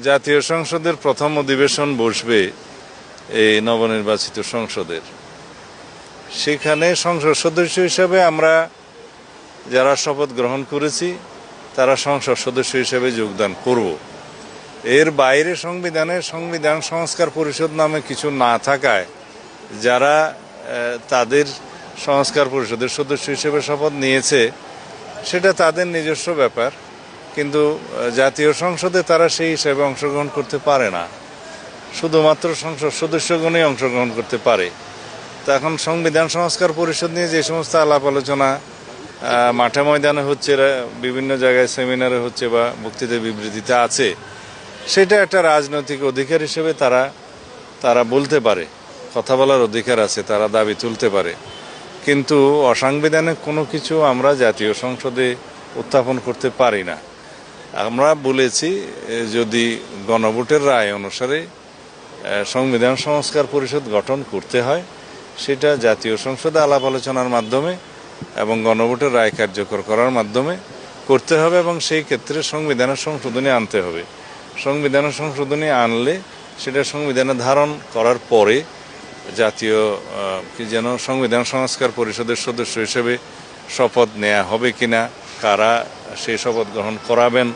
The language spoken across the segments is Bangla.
জাতীয় সংসদের প্রথম অধিবেশন বসবে এই নবনির্বাচিত সংসদের। সেখানে সংসদ সদস্য হিসেবে আমরা যারা শপথ গ্রহণ করেছি তারা সংসদ সদস্য হিসেবে যোগদান করব। এর বাইরে সংবিধান সংস্কার পরিষদ নামে কিছু না থাকায় যারা তাদের সংস্কার পরিষদের সদস্য হিসেবে শপথ নিয়েছে সেটা তাদের নিজস্ব ব্যাপার, কিন্তু জাতীয় সংসদে তারা সেই হিসেবে অংশগ্রহণ করতে পারে না, শুধুমাত্র সংসদ সদস্যগণই অংশগ্রহণ করতে পারে। তো এখন সংবিধান সংস্কার পরিষদ নিয়ে যে সমস্ত আলাপ আলোচনা মাঠে ময়দানে হচ্ছে, বিভিন্ন জায়গায় সেমিনারে হচ্ছে বা বক্তৃতা বিবৃতিতে আছে, সেটা একটা রাজনৈতিক অধিকার হিসেবে তারা বলতে পারে, কথা বলার অধিকার আছে, তারা দাবি তুলতে পারে। কিন্তু অসাংবিধানিক কোনো কিছু আমরা জাতীয় সংসদে উত্থাপন করতে পারি না। আমরা বলেছি যদি গণভোটের রায় অনুসারে সংবিধান সংস্কার পরিষদ গঠন করতে হয় সেটা জাতীয় সংসদে আলাপ আলোচনার মাধ্যমে এবং গণভোটের রায় কার্যকর করার মাধ্যমে করতে হবে, এবং সেই ক্ষেত্রে সংবিধানের সংশোধনী আনতে হবে। সংবিধানের সংশোধনী আনলে সেটা সংবিধানে ধারণ করার পরে জাতীয় সংবিধান সংস্কার পরিষদের সদস্য হিসেবে শপথ নেওয়া হবে কিনা, কারা সেই শপথ গ্রহণ করাবেন,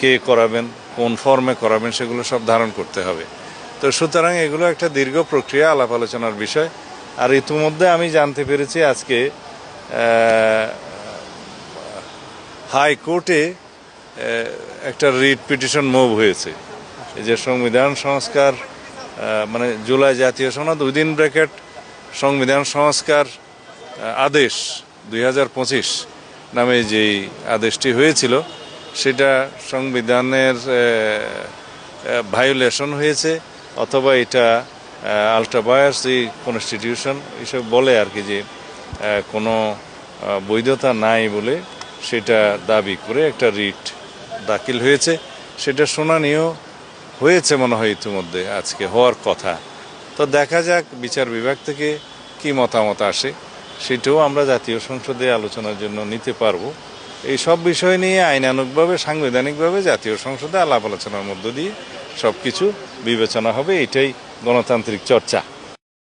কে করাবেন, কোন ফর্মে করাবেন, সেগুলো সব ধারণ করতে হবে। তো সুতরাং এগুলো একটা দীর্ঘ প্রক্রিয়া, আলাপ আলোচনার বিষয়। আর ইতিমধ্যে আমি জানতে পেরেছি আজকে হাইকোর্টে একটা রিট পিটিশন মুভ হয়েছে, এই যে সংবিধান সংস্কার মানে জুলাই জাতীয় সনদ সংবিধান সংস্কার আদেশ 2025 নামে যেই আদেশটি হয়েছিল সেটা সংবিধানের ভায়োলেশন হয়েছে, অথবা এটা আল্ট্রাভায়ার্স দি কনস্টিটিউশন এসব বলে আর কি, যে কোনো বৈধতা নাই বলে সেটা দাবি করে একটা রিট দাখিল হয়েছে। সেটা শুনানিও হয়েছে মনে হয় ইতিমধ্যে, আজকে হওয়ার কথা। তো দেখা যাক বিচার বিভাগ থেকে কি মতামত আসে, সেটাও আমরা জাতীয় সংসদে আলোচনার জন্য নিতে পারবো। এই সব বিষয় নিয়ে আইনানুগভাবে সাংবিধানিকভাবে জাতীয় সংসদে আলাপ আলোচনার মধ্য দিয়ে সব কিছু বিবেচনা হবে, এটাই গণতান্ত্রিক চর্চা।